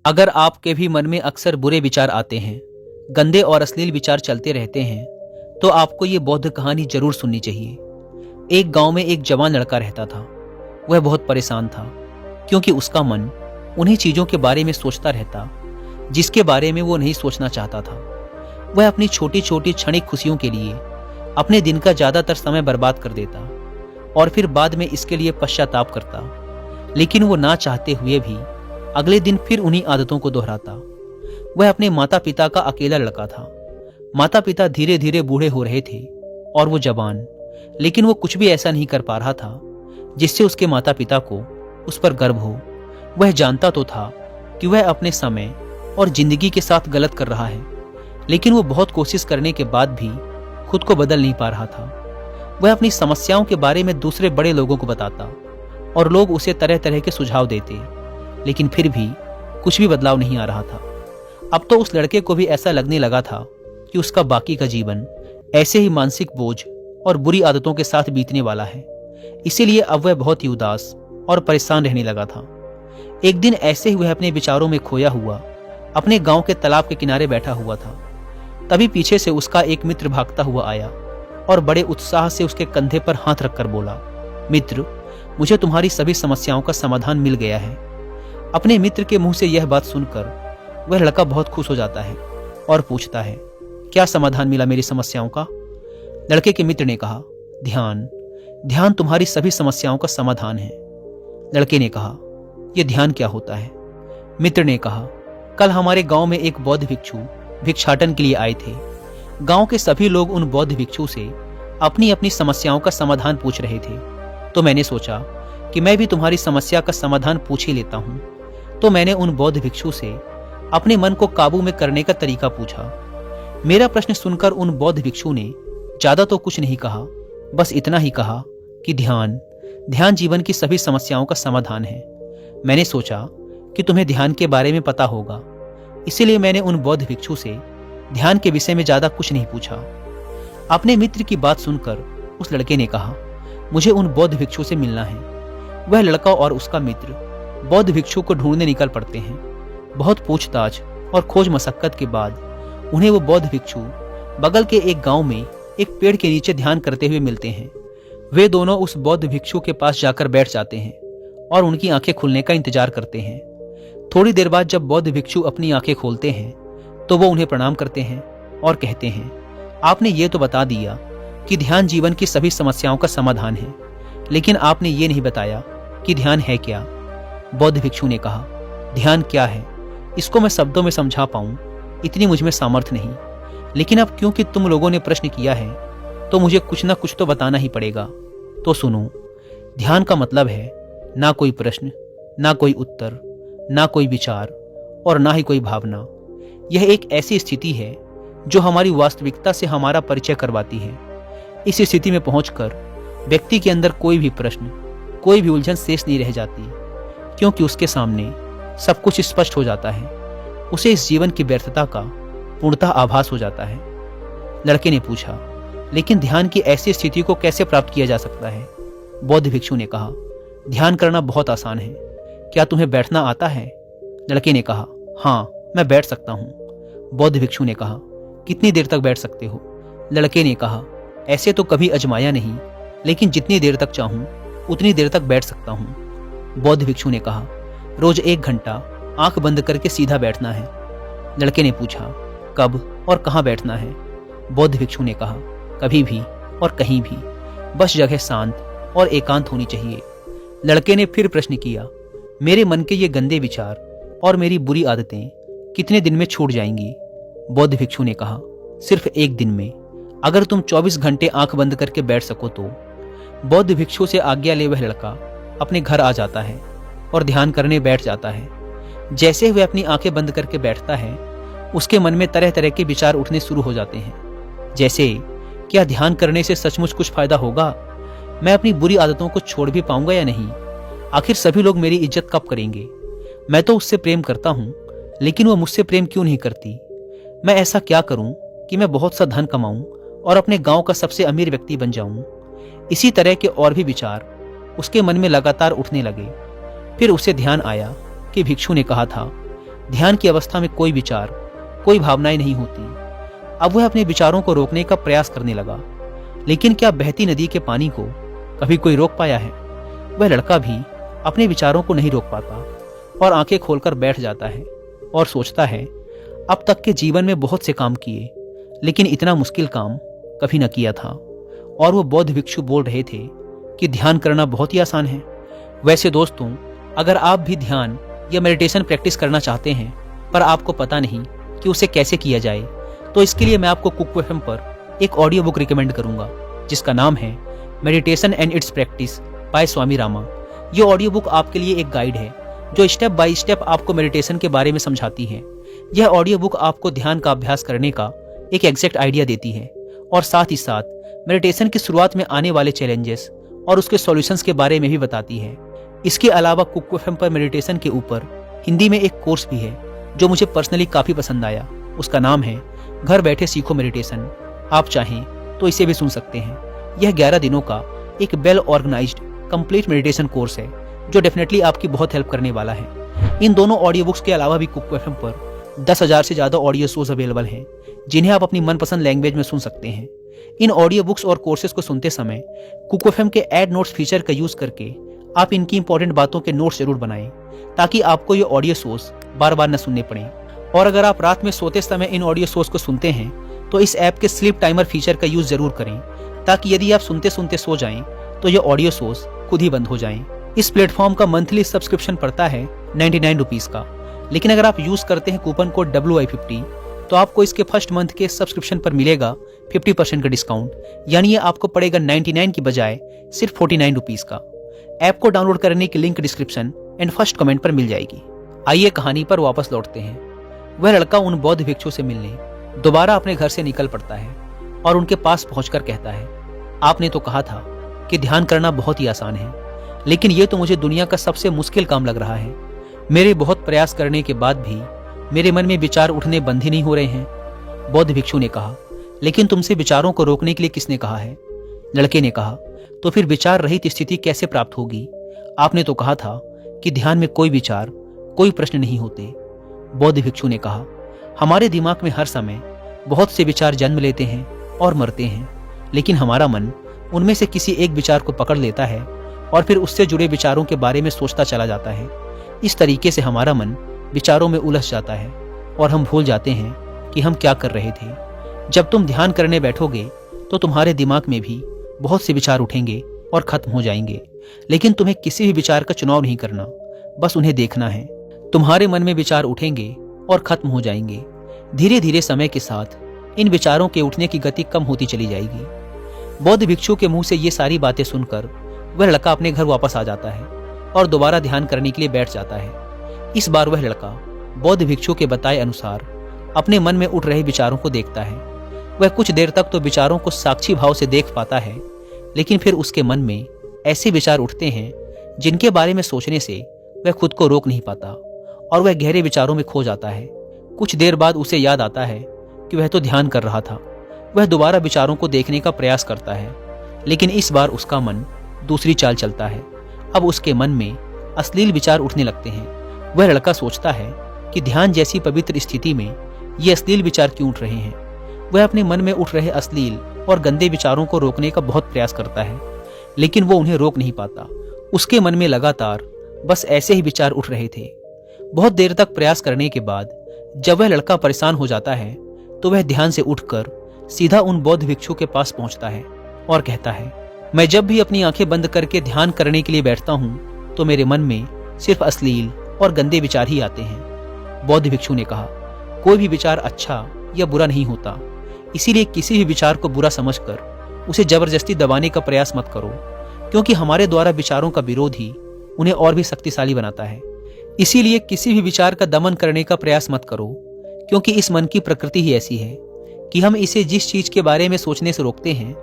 अगर आपके भी मन में अक्सर बुरे विचार आते हैं, गंदे और अश्लील विचार चलते रहते हैं, तो आपको ये बौद्ध कहानी जरूर सुननी चाहिए। एक गांव में एक जवान लड़का रहता था। वह बहुत परेशान था क्योंकि उसका मन उन्हीं चीजों के बारे में सोचता रहता जिसके बारे में वो नहीं सोचना चाहता था। वह अपनी छोटी छोटी क्षणिक खुशियों के लिए अपने दिन का ज्यादातर समय बर्बाद कर देता और फिर बाद में इसके लिए पश्चाताप करता, लेकिन वो ना चाहते हुए भी अगले दिन फिर उन्हीं आदतों को दोहराता। वह अपने माता पिता का अकेला लड़का था। माता पिता धीरे धीरे बूढ़े हो रहे थे और वो जवान, लेकिन वो कुछ भी ऐसा नहीं कर पा रहा था जिससे उसके माता पिता को उस पर गर्व हो। वह जानता तो था कि वह अपने समय और जिंदगी के साथ गलत कर रहा है, लेकिन वो बहुत कोशिश करने के बाद भी खुद को बदल नहीं पा रहा था। वह अपनी समस्याओं के बारे में दूसरे बड़े लोगों को बताता और लोग उसे तरह तरह के सुझाव देते, लेकिन फिर भी कुछ भी बदलाव नहीं आ रहा था। अब तो उस लड़के को भी ऐसा लगने लगा था कि उसका बाकी का जीवन ऐसे ही मानसिक बोझ और बुरी आदतों के साथ बीतने वाला है। इसीलिए अब वह बहुत ही उदास और परेशान रहने लगा था। एक दिन ऐसे ही वह अपने विचारों में खोया हुआ अपने गांव के तालाब के किनारे बैठा हुआ था। तभी पीछे से उसका एक मित्र भागता हुआ आया और बड़े उत्साह से उसके कंधे पर हाथ रखकर बोला, मित्र, मुझे तुम्हारी सभी समस्याओं का समाधान मिल गया है। अपने मित्र के मुंह से यह बात सुनकर वह लड़का बहुत खुश हो जाता है और पूछता है, क्या समाधान मिला मेरी समस्याओं का? लड़के के मित्र ने कहा, ध्यान। ध्यान तुम्हारी सभी समस्याओं का समाधान है। लड़के ने कहा, यह ध्यान क्या होता है? मित्र ने कहा, कल हमारे गांव में एक बौद्ध भिक्षु भिक्षाटन के लिए आए थे। गांव के सभी लोग उन बौद्ध भिक्षु से अपनी अपनी समस्याओं का समाधान पूछ रहे थे, तो मैंने सोचा कि मैं भी तुम्हारी समस्या का समाधान पूछ ही लेता हूं। तो मैंने उन बौद्ध भिक्षु से अपने मन को काबू में करने का तरीका पूछा। मेरा प्रश्न सुनकर उन बौद्ध भिक्षु ने ज्यादा तो कुछ नहीं कहा, बस इतना ही कहा कि ध्यान जीवन की सभी समस्याओं का समाधान है। मैंने सोचा कि तुम्हें ध्यान के बारे में पता होगा, इसीलिए मैंने उन बौद्ध भिक्षु से ध्यान के विषय में ज्यादा कुछ नहीं पूछा। अपने मित्र की बात सुनकर उस लड़के ने कहा, मुझे उन बौद्ध भिक्षु से मिलना है। वह लड़का और उसका मित्र बौद्ध भिक्षु को ढूंढने निकल पड़ते हैं। बहुत पूछताछ और खोज मशक्कत के बाद उन्हें वो बौद्ध भिक्षु बगल के एक गांव में एक पेड़ के नीचे ध्यान करते हुए मिलते हैं। वे दोनों उस बौद्ध भिक्षु के पास जाकर बैठ जाते हैं और उनकी आंखें खुलने का इंतजार करते हैं। थोड़ी देर बाद जब बौद्ध भिक्षु अपनी आंखें खोलते हैं तो वो उन्हें प्रणाम करते हैं और कहते हैं, आपने ये तो बता दिया कि ध्यान जीवन की सभी समस्याओं का समाधान है, लेकिन आपने ये नहीं बताया कि ध्यान है क्या। बौद्ध भिक्षु ने कहा, ध्यान क्या है इसको मैं शब्दों में समझा पाऊं इतनी मुझ में सामर्थ्य नहीं, लेकिन अब क्योंकि तुम लोगों ने प्रश्न किया है तो मुझे कुछ ना कुछ तो बताना ही पड़ेगा। तो सुनो, ध्यान का मतलब है ना कोई प्रश्न, ना कोई उत्तर, ना कोई विचार और ना ही कोई भावना। यह एक ऐसी स्थिति है जो हमारी वास्तविकता से हमारा परिचय करवाती है। इस स्थिति में पहुंचकर व्यक्ति के अंदर कोई भी प्रश्न, कोई भी उलझन शेष नहीं रह जाती, क्योंकि उसके सामने सब कुछ स्पष्ट हो जाता है। उसे इस जीवन की व्यर्थता का पूर्णतः आभास हो जाता है। लड़के ने पूछा, लेकिन ध्यान की ऐसी स्थिति को कैसे प्राप्त किया जा सकता है? बौद्ध भिक्षु ने कहा, ध्यान करना बहुत आसान है। क्या तुम्हें बैठना आता है? लड़के ने कहा, हाँ, मैं बैठ सकता हूँ। बौद्ध भिक्षु ने कहा, कितनी देर तक बैठ सकते हो? लड़के ने कहा, ऐसे तो कभी आजमाया नहीं, लेकिन जितनी देर तक चाहूं उतनी देर तक बैठ सकता हूं। बौद्ध भिक्षु ने कहा, रोज 1 घंटा आंख बंद करके सीधा बैठना है। लड़के ने पूछा, कब और कहाँ बैठना है? बौद्ध भिक्षु ने कहा, कभी भी और कहीं भी, बस जगह शांत और एकांत होनी चाहिए। लड़के ने फिर प्रश्न किया, मेरे मन के ये गंदे विचार और मेरी बुरी आदतें कितने दिन में छूट जाएंगी? बौद्ध भिक्षु ने कहा, सिर्फ 1 दिन में। अगर तुम 24 घंटे आंख बंद करके बैठ सको तो। बौद्ध भिक्षु से आज्ञा ले वह लड़का अपने घर आ जाता है और ध्यान करने बैठ जाता है। जैसे वह अपनी आंखें बंद करके बैठता है, उसके मन में तरह तरह के विचार उठने शुरू हो जाते हैं, जैसे क्या ध्यान करने से सचमुच कुछ फायदा होगा? मैं अपनी बुरी आदतों को छोड़ भी पाऊंगा या नहीं? आखिर सभी लोग मेरी इज्जत कब करेंगे? मैं तो उससे प्रेम करता हूं, लेकिन वो मुझसे प्रेम क्यों नहीं करती? मैं ऐसा क्या करूं कि मैं बहुत सा धन कमाऊं और अपने गांव का सबसे अमीर व्यक्ति बन जाऊं? इसी तरह के और भी विचार उसके मन में लगातार उठने लगे। फिर उसे ध्यान आया कि भिक्षु ने कहा था ध्यान की अवस्था में कोई विचार, कोई भावनाएं नहीं होती। अब वह अपने विचारों को रोकने का प्रयास करने लगा, लेकिन क्या बहती नदी के पानी को कभी कोई रोक पाया है? वह लड़का भी अपने विचारों को नहीं रोक पाता और आंखें खोलकर बैठ जाता है और सोचता है, अब तक के जीवन में बहुत से काम किए, लेकिन इतना मुश्किल काम कभी न किया था। और वो बौद्ध भिक्षु बोल रहे थे कि ध्यान करना बहुत ही आसान है। वैसे दोस्तों, अगर आप भी ध्यान या मेडिटेशन प्रैक्टिस करना चाहते हैं पर आपको पता नहीं कि उसे कैसे किया जाए, तो इसके लिए मैं आपको कुक एफएम पर एक ऑडियो बुक रिकमेंड करूंगा जिसका नाम है meditation and its practice by Swami Rama. ये ऑडियो बुक आपके लिए एक गाइड है जो स्टेप बाय स्टेप आपको मेडिटेशन के बारे में समझाती है। यह ऑडियो बुक आपको ध्यान का अभ्यास करने का एक एग्जैक्ट आइडिया देती है और साथ ही साथ मेडिटेशन की शुरुआत में आने वाले चैलेंजेस और उसके सॉल्यूशंस के बारे में भी बताती है। इसके अलावा कुक एफएम पर मेडिटेशन के ऊपर हिंदी में एक कोर्स भी है जो मुझे पर्सनली काफी पसंद आया। उसका नाम है घर बैठे सीखो मेडिटेशन। आप चाहें तो इसे भी सुन सकते हैं। यह 11 दिनों का एक well organized complete meditation course है जो डेफिनेटली आपकी बहुत हेल्प करने वाला है। इन दोनों ऑडियो बुक्स के अलावा भी कुक एफएम पर 10,000 से ज्यादा ऑडियो शोज अवेलेबल हैं जिन्हें आप अपनी मनपसंद लैंग्वेज में सुन सकते हैं। इन ऑडियो बुक्स और कोर्सेज को सुनते समय कुक एफएम के ऐड नोट्स फीचर का यूज करके आप इनकी इंपॉर्टेंट बातों के नोट्स जरूर बनाएं ताकि आपको ये ऑडियो शोज बार बार न सुनने पड़े। और अगर आप रात में सोते समय इन ऑडियो शोज को सुनते हैं तो इस ऐप के स्लीप टाइमर फीचर का यूज जरूर करें ताकि यदि आप सुनते सुनते सो जाएं तो ये ऑडियो शोज खुद ही बंद हो जाएं। इस प्लेटफॉर्म का मंथली सब्सक्रिप्शन पड़ता है 99 रुपीज का, लेकिन अगर आप यूज करते हैं कूपन कोड WI50 तो आपको इसके फर्स्ट मंथ के सब्सक्रिप्शन पर मिलेगा 50% का डिस्काउंट, यानी ये आपको पड़ेगा 99 की बजाय सिर्फ 49 रुपीज का। ऐप को डाउनलोड करने की link description and first comment पर मिल जाएगी। आइए कहानी पर वापस लौटते हैं। वह लड़का उन बौद्ध भिक्षु से मिलने दोबारा अपने घर से निकल पड़ता है और उनके पास पहुंचकर कहता है, आपने तो कहा था कि ध्यान करना बहुत ही आसान है, लेकिन ये तो मुझे दुनिया का सबसे मुश्किल काम लग रहा है। मेरे बहुत प्रयास करने के बाद भी मेरे मन में विचार उठने बंद ही नहीं हो रहे हैं। बौद्ध भिक्षु ने कहा, लेकिन तुमसे विचारों को रोकने के लिए किसने कहा है? लड़के ने कहा, तो फिर विचार रहित स्थिति कैसे प्राप्त होगी? आपने तो कहा था कि ध्यान में कोई विचार, कोई प्रश्न नहीं होते। बौद्ध भिक्षु ने कहा, हमारे दिमाग में हर समय बहुत से विचार जन्म लेते हैं और मरते हैं, लेकिन हमारा मन उनमें से किसी एक विचार को पकड़ लेता है और फिर उससे जुड़े विचारों के बारे में सोचता चला जाता है। इस तरीके से हमारा मन विचारों में उलझ जाता है और हम भूल जाते हैं कि हम क्या कर रहे थे। जब तुम ध्यान करने बैठोगे तो तुम्हारे दिमाग में भी बहुत से विचार उठेंगे और खत्म हो जाएंगे, लेकिन तुम्हें किसी भी विचार का चुनाव नहीं करना, बस उन्हें देखना है। तुम्हारे मन में विचार उठेंगे और खत्म हो जाएंगे। धीरे धीरे समय के साथ इन विचारों के उठने की गति कम होती चली जाएगी। बौद्ध भिक्षु के मुंह से ये सारी बातें सुनकर वह लड़का अपने घर वापस आ जाता है और दोबारा ध्यान करने के लिए बैठ जाता है। इस बार वह लड़का बौद्ध भिक्षु के बताए अनुसार अपने मन में उठ रहे विचारों को देखता है। वह कुछ देर तक तो विचारों को साक्षी भाव से देख पाता है, लेकिन फिर उसके मन में ऐसे विचार उठते हैं जिनके बारे में सोचने से वह खुद को रोक नहीं पाता और वह गहरे विचारों में खो जाता है। कुछ देर बाद उसे याद आता है कि वह तो ध्यान कर रहा था। वह दोबारा विचारों को देखने का प्रयास करता है, लेकिन इस बार उसका मन दूसरी चाल चलता है। अब उसके मन में अश्लील विचार उठने लगते हैं। वह लड़का सोचता है कि ध्यान जैसी पवित्र स्थिति में ये अश्लील विचार क्यों उठ रहे हैं। वह अपने मन में उठ रहे अश्लील और गंदे विचारों को रोकने का बहुत प्रयास करता है, लेकिन वो उन्हें रोक नहीं पाता। उसके मन में लगातार बस ऐसे ही विचार उठ रहे थे। बहुत देर तक प्रयास करने के बाद जब वह लड़का परेशान हो जाता है तो वह ध्यान से उठकर सीधा उन बौद्ध भिक्षु के पास पहुंचता है और कहता है, मैं जब भी अपनी आंखें बंद करके ध्यान करने के लिए बैठता हूं तो मेरे मन में सिर्फ अश्लील और गंदे विचार ही आते हैं। बौद्ध भिक्षु ने कहा, कोई भी विचार अच्छा या बुरा नहीं होता, इसीलिए किसी भी विचार को बुरा समझकर उसे जबरदस्ती दबाने का प्रयास मत करो, क्योंकि हमारे द्वारा विचारों का विरोध ही उन्हें और भी शक्तिशाली बनाता है। इसीलिए किसी भी विचार का दमन करने का प्रयास मत करो, क्योंकि इस मन की प्रकृति ही ऐसी है कि हम इसे जिस चीज के बारे में सोचने से रोकते हैं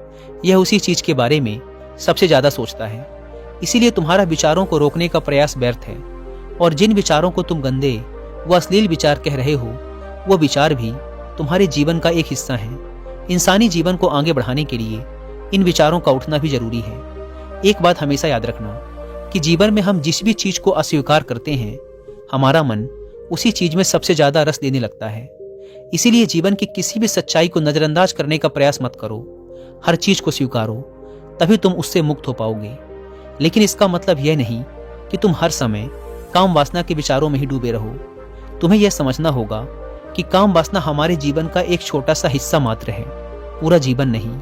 यह उसी चीज के बारे में सबसे ज्यादा सोचता है। इसीलिए तुम्हारा विचारों को रोकने का प्रयास व्यर्थ है, और जिन विचारों को तुम गंदे व अश्लील विचार कह रहे हो वो विचार भी तुम्हारे जीवन का एक हिस्सा है। इंसानी जीवन को आगे बढ़ाने के लिए इन विचारों का उठना भी जरूरी है। एक बात हमेशा याद रखना कि जीवन में हम जिस भी चीज को अस्वीकार करते हैं हमारा मन उसी चीज में सबसे ज्यादा रस लेने लगता है। इसीलिए जीवन की किसी भी सच्चाई को नजरअंदाज करने का प्रयास मत करो। हर चीज को स्वीकारो, तभी तुम उससे मुक्त हो पाओगे। लेकिन इसका मतलब यह नहीं कि तुम हर समय काम वासना के विचारों में ही डूबे रहो। तुम्हें यह समझना होगा कि काम वासना हमारे जीवन का एक छोटा सा हिस्सा मात्र है, पूरा जीवन नहीं।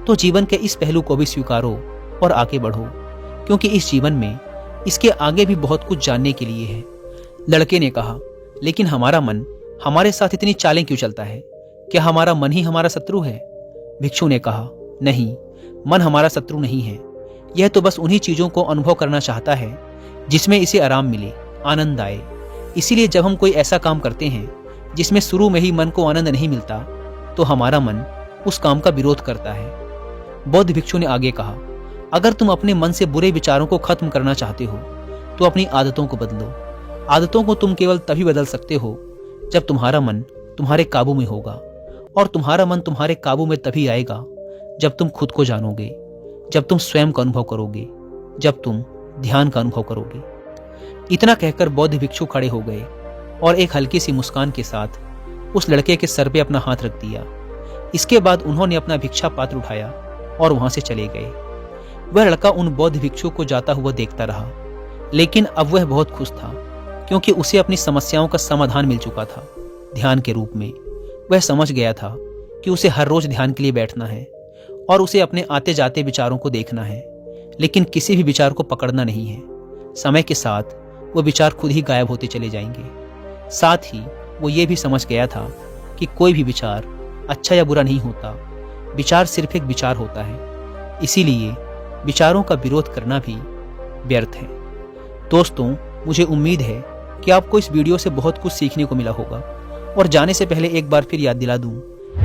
तो जीवन के इस पहलू को भी स्वीकारो और आगे बढ़ो, क्योंकि इस जीवन में इसके आगे भी बहुत कुछ जानने के लिए है। लड़के ने कहा, लेकिन हमारा मन हमारे साथ इतनी चालें क्यों चलता है? क्या हमारा मन ही हमारा शत्रु है? भिक्षु ने कहा, नहीं, मन हमारा शत्रु नहीं है। यह तो बस उन्हीं चीजों को अनुभव करना चाहता है जिसमें इसे आराम मिले, आनंद आए। इसीलिए जब हम कोई ऐसा काम करते हैं जिसमें शुरू में ही मन को आनंद नहीं मिलता, तो हमारा मन उस काम का विरोध करता है। बौद्ध भिक्षु ने आगे कहा, अगर तुम अपने मन से बुरे विचारों को खत्म करना चाहते हो तो अपनी आदतों को बदलो। आदतों को तुम केवल तभी बदल सकते हो जब तुम्हारा मन तुम्हारे काबू में होगा, और तुम्हारा मन तुम्हारे काबू में तभी आएगा जब तुम खुद को जानोगे, जब तुम स्वयं का अनुभव करोगे, जब तुम ध्यान का अनुभव करोगे। इतना कहकर बौद्ध भिक्षु खड़े हो गए और एक हल्की सी मुस्कान के साथ उस लड़के के सर पे अपना हाथ रख दिया। इसके बाद उन्होंने अपना भिक्षा पात्र उठाया और वहां से चले गए। वह लड़का उन बौद्ध भिक्षु को जाता हुआ देखता रहा, लेकिन अब वह बहुत खुश था, क्योंकि उसे अपनी समस्याओं का समाधान मिल चुका था ध्यान के रूप में। वह समझ गया था कि उसे हर रोज ध्यान के लिए बैठना है और उसे अपने आते जाते विचारों को देखना है, लेकिन किसी भी विचार को पकड़ना नहीं है। समय के साथ वो विचार खुद ही गायब होते चले जाएंगे। साथ ही वो ये भी समझ गया था कि कोई भी विचार अच्छा या बुरा नहीं होता, विचार सिर्फ एक विचार होता है। इसीलिए विचारों का विरोध करना भी व्यर्थ है। दोस्तों, मुझे उम्मीद है कि आपको इस वीडियो से बहुत कुछ सीखने को मिला होगा। और जाने से पहले एक बार फिर याद दिला दूं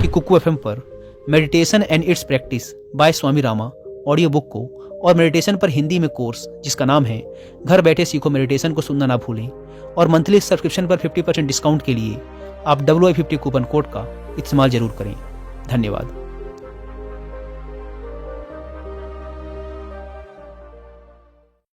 कि कुकू एफएम पर meditation and its practice by Swami Rama audio book को और मेडिटेशन पर हिंदी में कोर्स जिसका नाम है घर बैठे सीखो मेडिटेशन को सुनना ना भूलें। और मंथली सब्सक्रिप्शन पर 50% डिस्काउंट के लिए आप WI50 कूपन कोड का इस्तेमाल जरूर करें। धन्यवाद।